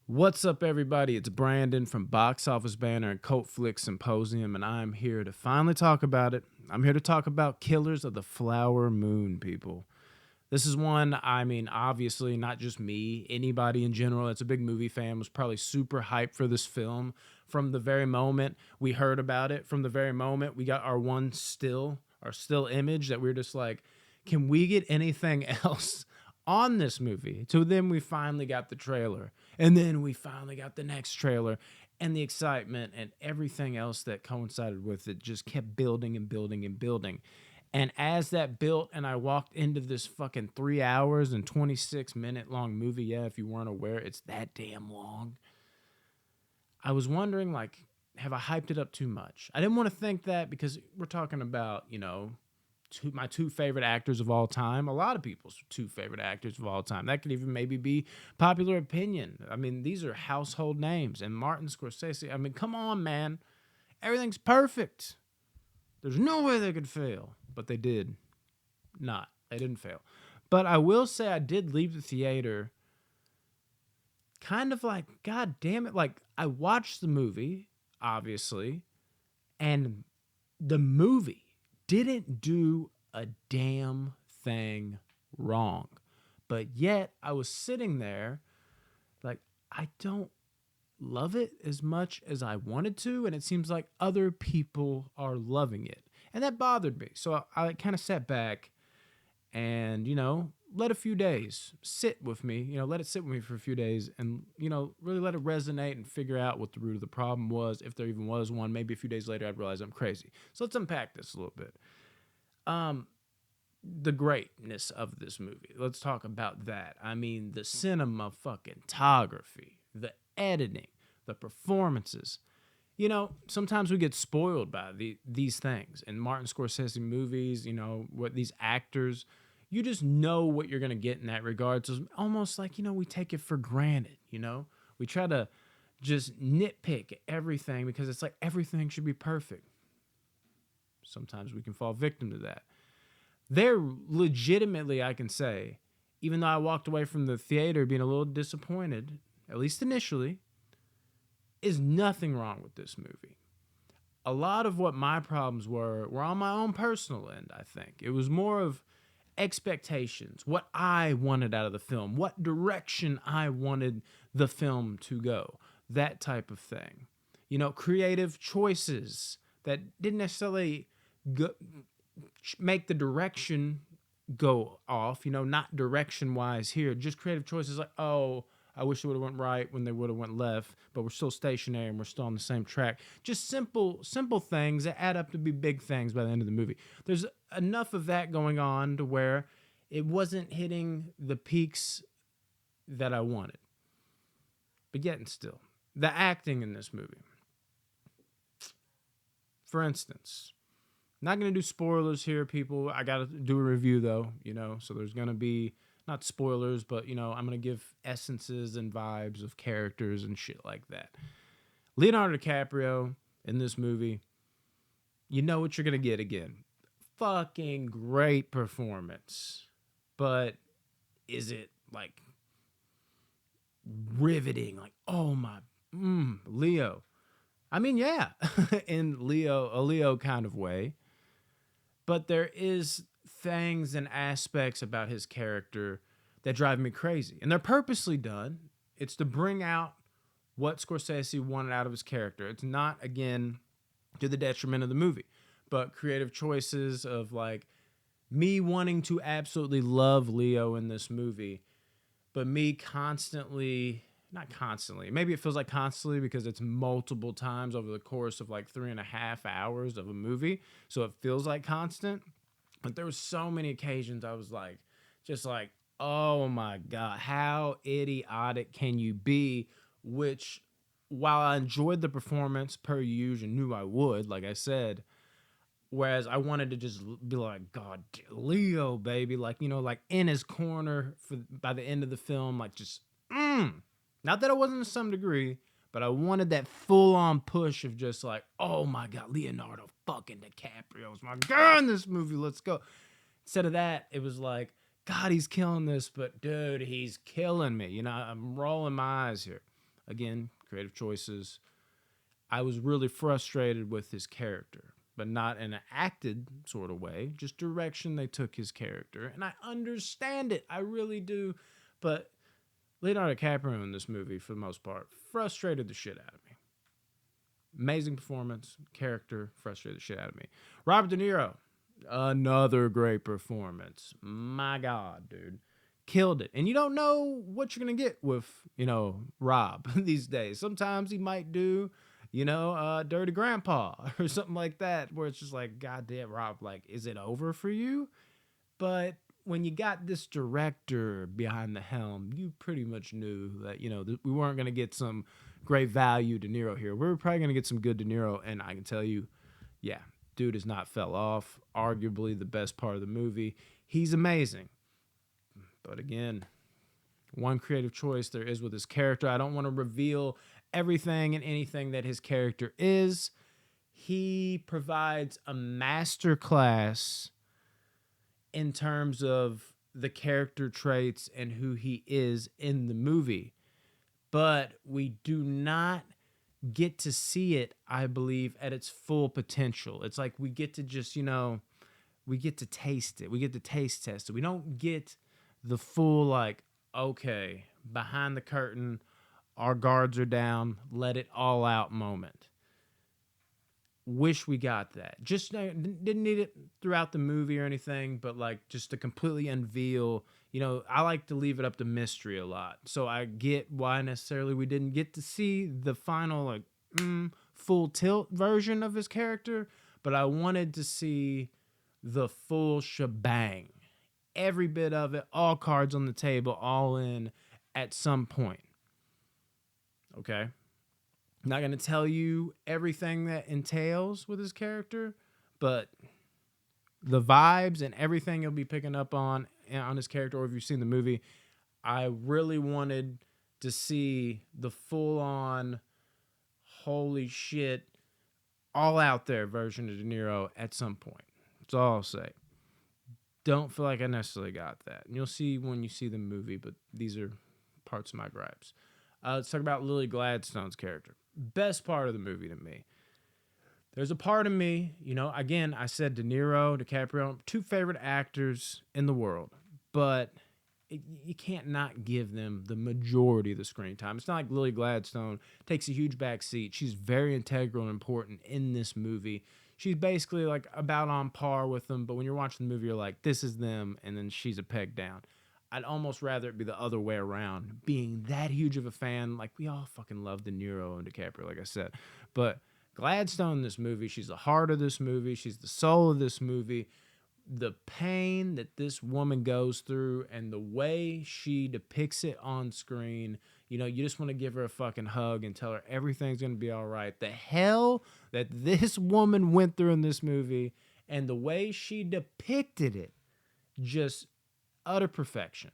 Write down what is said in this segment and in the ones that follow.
What's up, everybody? It's Brandon from Box Office Banner and Cult Flick Symposium, and I'm here to finally talk about it. I'm here to talk about Killers of the Flower Moon, people. This is one, obviously, not just me, anybody in general that's a big movie fan was probably super hyped for this film from the very moment we heard about it, from the very moment we got our still image that we are just like, can we get anything else on this movie? So then we finally got the trailer, and then we finally got the next trailer, and the excitement and everything else that coincided with it just kept building and building and building. And as that built and I walked into this fucking 3 hours and 26-minute long movie, yeah, if you weren't aware, it's that damn long. I was wondering, like, have I hyped it up too much? I didn't want to think that because we're talking about, my two favorite actors of all time, a lot of people's two favorite actors of all time. That could even maybe be popular opinion. I mean, these are household names. And Martin Scorsese, I mean, come on, man. Everything's perfect. There's no way they could fail. But they did not. They didn't fail. But I will say I did leave the theater kind of like, God damn it. Like, I watched the movie, obviously, and the movie didn't do a damn thing wrong. But yet I was sitting there like, I don't love it as much as I wanted to, and it seems like other people are loving it. And that bothered me. So I kind of sat back and, let a few days sit with me, let it sit with me for a few days and, really let it resonate and figure out what the root of the problem was, if there even was one. Maybe a few days later I'd realize I'm crazy. So let's unpack this a little bit. The greatness of this movie. Let's talk about that. I mean, the cinema fucking photography, the editing, the performances. Sometimes we get spoiled by these things. In Martin Scorsese movies, what these actors, you just know what you're going to get in that regard. So it's almost like, we take it for granted, We try to just nitpick everything because it's like everything should be perfect. Sometimes we can fall victim to that. They're legitimately, I can say, even though I walked away from the theater being a little disappointed, at least initially, is nothing wrong with this movie. A lot of what my problems were on my own personal end, I think. It was more of expectations, what I wanted out of the film, what direction I wanted the film to go, that type of thing. Creative choices that didn't necessarily make the direction go off, not direction wise here, just creative choices like, oh, I wish it would have went right when they would have went left, but we're still stationary and we're still on the same track. Just simple things that add up to be big things by the end of the movie. There's enough of that going on to where it wasn't hitting the peaks that I wanted. But yet and still, the acting in this movie. For instance, not going to do spoilers here, people. I got to do a review, though, so there's going to be not spoilers, but, I'm going to give essences and vibes of characters and shit like that. Leonardo DiCaprio in this movie, you know what you're going to get again. Fucking great performance. But is it, like, riveting? Like, oh my, Leo. I mean, yeah, in a Leo kind of way. But there is things and aspects about his character that drive me crazy. And they're purposely done. It's to bring out what Scorsese wanted out of his character. It's not, again, to the detriment of the movie, but creative choices of, like, me wanting to absolutely love Leo in this movie, but me constantly, not constantly, maybe it feels like constantly because it's multiple times over the course of like 3.5 hours of a movie. So it feels like constant. But there were so many occasions I was like, just like, oh my God, how idiotic can you be? Which, while I enjoyed the performance per usual, knew I would, like I said, whereas I wanted to just be like, God, Leo, baby, like, like in his corner by the end of the film, like just, not that I wasn't to some degree, but I wanted that full-on push of just like, oh my God, Leonardo fucking DiCaprio's my guy in this movie, let's go. Instead of that, it was like, God, he's killing this, but dude, he's killing me. I'm rolling my eyes here. Again, creative choices. I was really frustrated with his character, but not in an acted sort of way, just direction they took his character. And I understand it. I really do. But Leonardo DiCaprio in this movie, for the most part, frustrated the shit out of me. Amazing performance, character, frustrated the shit out of me. Robert De Niro, another great performance. My God, dude. Killed it. And you don't know what you're going to get with, Rob these days. Sometimes he might do, Dirty Grandpa or something like that, where it's just like, God damn, Rob, like, is it over for you? But when you got this director behind the helm, you pretty much knew that, we weren't going to get some great value De Niro here. We were probably going to get some good De Niro, and I can tell you, yeah, dude has not fell off. Arguably the best part of the movie. He's amazing. But again, one creative choice there is with his character. I don't want to reveal everything and anything that his character is. He provides a masterclass in terms of the character traits and who he is in the movie. But we do not get to see it, I believe, at its full potential. It's like we get to just, we get to taste it. We get to taste test it. We don't get the full, like, okay, behind the curtain, our guards are down, let it all out moment. Wish we got that. Just didn't need it throughout the movie or anything, but like just to completely unveil, I like to leave it up to mystery a lot. So I get why necessarily we didn't get to see the final like full tilt version of his character, but I wanted to see the full shebang. Every bit of it, all cards on the table, all in at some point. Okay? I'm not going to tell you everything that entails with his character, but the vibes and everything you'll be picking up on his character, or if you've seen the movie, I really wanted to see the full-on, holy shit, all out there version of De Niro at some point. That's all I'll say. Don't feel like I necessarily got that. And you'll see when you see the movie, but these are parts of my gripes. Let's talk about Lily Gladstone's character. Best part of the movie to me. There's a part of me, again, I said De Niro, DiCaprio, two favorite actors in the world, but you can't not give them the majority of the screen time. It's not like Lily Gladstone takes a huge back seat. She's very integral and important in this movie. She's basically like about on par with them, but when you're watching the movie, you're like, this is them, and then she's a peg down. I'd almost rather it be the other way around. Being that huge of a fan, like we all fucking love De Niro and DiCaprio, like I said. But Gladstone in this movie, she's the heart of this movie. She's the soul of this movie. The pain that this woman goes through and the way she depicts it on screen, you just want to give her a fucking hug and tell her everything's going to be all right. The hell that this woman went through in this movie and the way she depicted it, just utter perfection.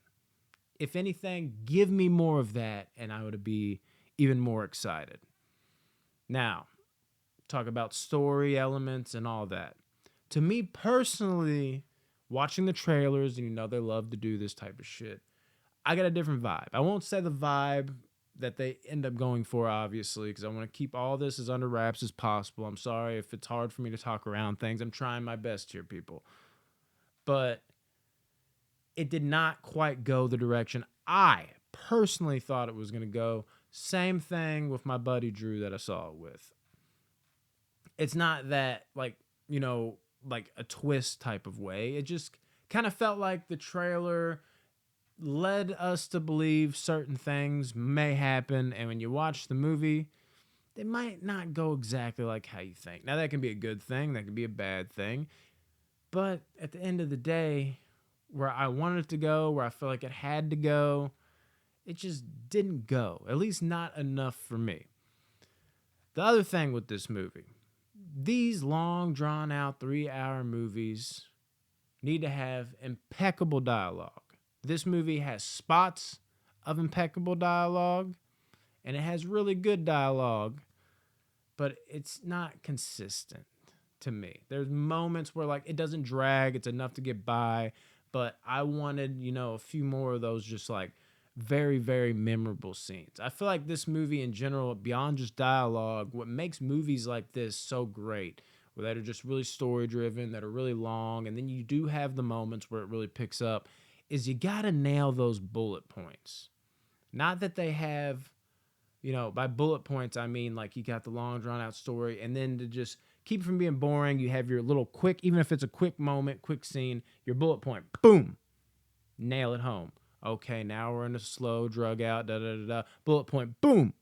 If anything, give me more of that and I would be even more excited. Now, talk about story elements and all that. To me personally, watching the trailers, and they love to do this type of shit, I got a different vibe. I won't say the vibe that they end up going for, obviously, because I want to keep all this as under wraps as possible. I'm sorry if it's hard for me to talk around things. I'm trying my best here, people. But it did not quite go the direction I personally thought it was going to go. Same thing with my buddy Drew that I saw it with. It's not that, like a twist type of way. It just kind of felt like the trailer led us to believe certain things may happen, and when you watch the movie, they might not go exactly like how you think. Now, that can be a good thing, that can be a bad thing, but at the end of the day, where I wanted it to go, where I felt like it had to go, it just didn't go, at least not enough for me. The other thing with this movie, these long, drawn-out 3-hour movies need to have impeccable dialogue. This movie has spots of impeccable dialogue, and it has really good dialogue, but it's not consistent to me. There's moments where, like, it doesn't drag, it's enough to get by, but I wanted, a few more of those just, like, very, very memorable scenes. I feel like this movie in general, beyond just dialogue, what makes movies like this so great, where that are just really story driven, that are really long, and then you do have the moments where it really picks up, is you gotta nail those bullet points. Not that they have, by bullet points, I mean like you got the long drawn out story, and then to just keep it from being boring, you have your little quick, even if it's a quick moment, quick scene, your bullet point, boom, nail it home. Okay, now we're in a slow drug out, da da da da. Bullet point, boom.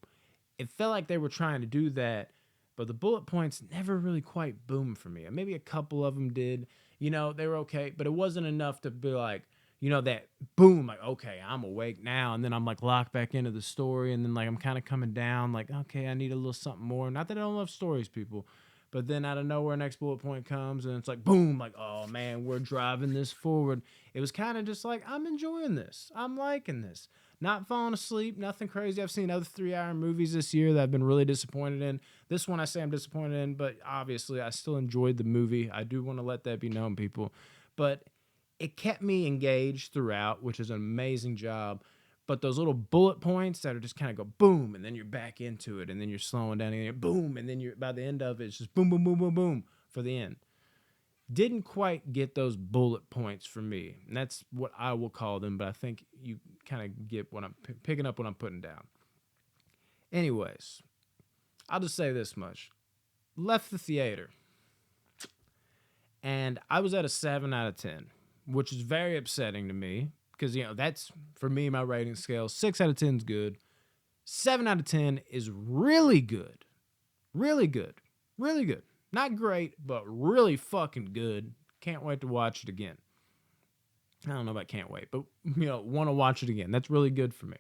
It felt like they were trying to do that, but the bullet points never really quite boomed for me. Maybe a couple of them did. They were okay, but it wasn't enough to be like, that boom, like, okay, I'm awake now. And then I'm like locked back into the story. And then like I'm kind of coming down, like, okay, I need a little something more. Not that I don't love stories, people. But then out of nowhere, next bullet point comes and it's like, boom, like, oh man, we're driving this forward. It was kind of just like, I'm enjoying this. I'm liking this. Not falling asleep, nothing crazy. I've seen other 3-hour movies this year that I've been really disappointed in. This one I say I'm disappointed in, but obviously I still enjoyed the movie. I do want to let that be known, people. But it kept me engaged throughout, which is an amazing job. But those little bullet points that are just kind of go boom, and then you're back into it, and then you're slowing down, and you're boom, and then you're by the end of it, it's just boom, boom, boom, boom, boom for the end. Didn't quite get those bullet points for me, and that's what I will call them. But I think you kind of get what I'm picking up, what I'm putting down. Anyways, I'll just say this much: left the theater, and I was at a 7 out of 10, which is very upsetting to me. Because, that's, for me, my rating scale. 6 out of 10 is good. 7 out of 10 is really good. Really good. Really good. Not great, but really fucking good. Can't wait to watch it again. I don't know about can't wait, but, want to watch it again. That's really good for me.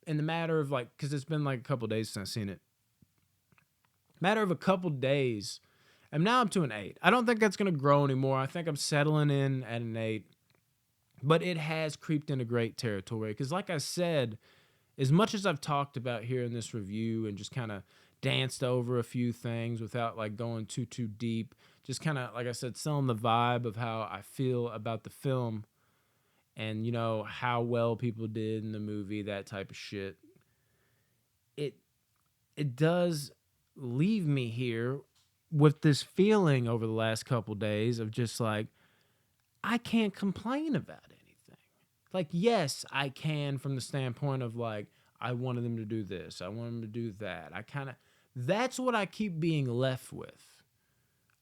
In the matter of, because it's been, a couple days since I've seen it. Matter of a couple days, I'm now up to an 8. I don't think that's going to grow anymore. I think I'm settling in at an 8. But it has creeped into great territory. Because like I said, as much as I've talked about here in this review and just kind of danced over a few things without going too deep, just kind of, like I said, selling the vibe of how I feel about the film and, how well people did in the movie, that type of shit. It does leave me here with this feeling over the last couple days of just I can't complain about anything. Yes, I can from the standpoint of I wanted them to do this. I want them to do that. That's what I keep being left with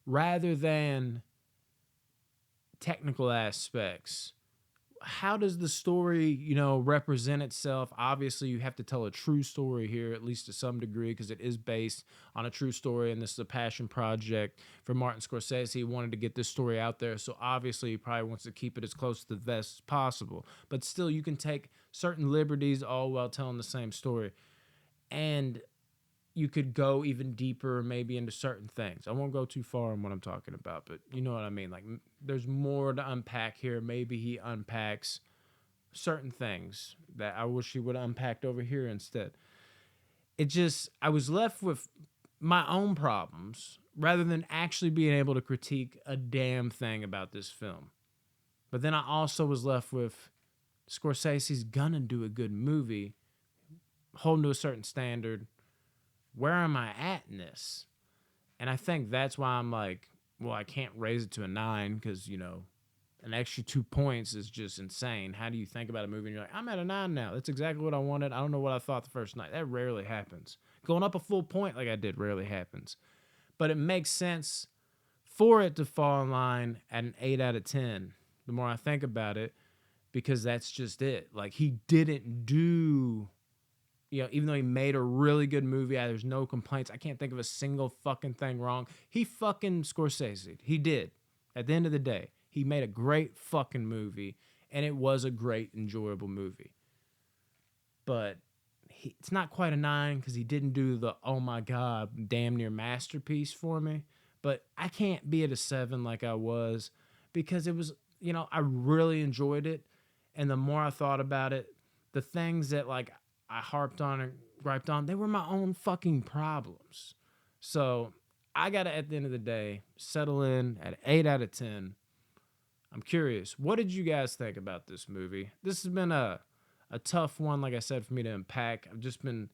rather than technical aspects. How does the story, represent itself? Obviously, you have to tell a true story here, at least to some degree, because it is based on a true story, and this is a passion project for Martin Scorsese. He wanted to get this story out there, so obviously he probably wants to keep it as close to the vest as possible. But still, you can take certain liberties all while telling the same story. And you could go even deeper maybe into certain things. I won't go too far on what I'm talking about, but you know what I mean? There's more to unpack here. Maybe he unpacks certain things that I wish he would have unpacked over here instead. I was left with my own problems rather than actually being able to critique a damn thing about this film. But then I also was left with Scorsese's gonna do a good movie, holding to a certain standard. Where am I at in this? And I think that's why I'm I can't raise it to a 9 because, an extra 2 points is just insane. How do you think about a movie and you're like, I'm at a 9 now. That's exactly what I wanted. I don't know what I thought the first night. That rarely happens. Going up a full point like I did rarely happens. But it makes sense for it to fall in line at an 8 out of 10 the more I think about it, because that's just it. He didn't do... even though he made a really good movie, there's no complaints. I can't think of a single fucking thing wrong. He fucking Scorsese. He did. At the end of the day, he made a great fucking movie, and it was a great, enjoyable movie. But it's not quite a 9 because he didn't do the, oh my God, damn near masterpiece for me. But I can't be at a 7 like I was because it was, I really enjoyed it. And the more I thought about it, the things that I harped on and griped on, they were my own fucking problems. So I got to, at the end of the day, settle in at 8 out of 10. I'm curious, what did you guys think about this movie? This has been a tough one, like I said, for me to unpack. I've just been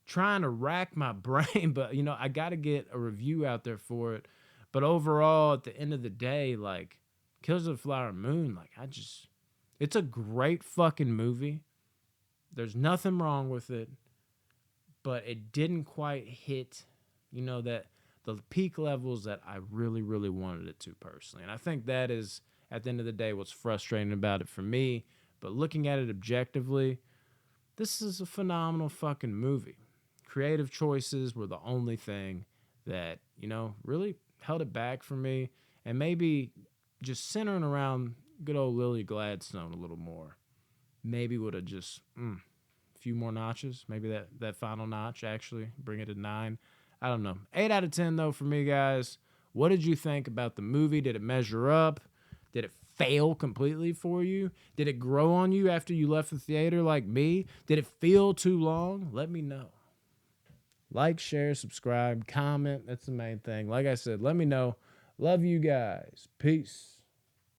trying to rack my brain, but I got to get a review out there for it. But overall, at the end of the day, like Killers of the Flower Moon, like it's a great fucking movie. There's nothing wrong with it, but it didn't quite hit, that the peak levels that I really, really wanted it to personally. And I think that is, at the end of the day, what's frustrating about it for me. But looking at it objectively, this is a phenomenal fucking movie. Creative choices were the only thing that, really held it back for me. And maybe just centering around good old Lily Gladstone a little more. Maybe would have just a few more notches. Maybe that final notch actually bring it to 9. I don't know. 8 out of 10 though for me, guys. What did you think about the movie? Did it measure up? Did it fail completely for you? Did it grow on you after you left the theater like me? Did it feel too long? Let me know. Like, share, subscribe, comment. That's the main thing. Like I said, let me know. Love you guys. Peace.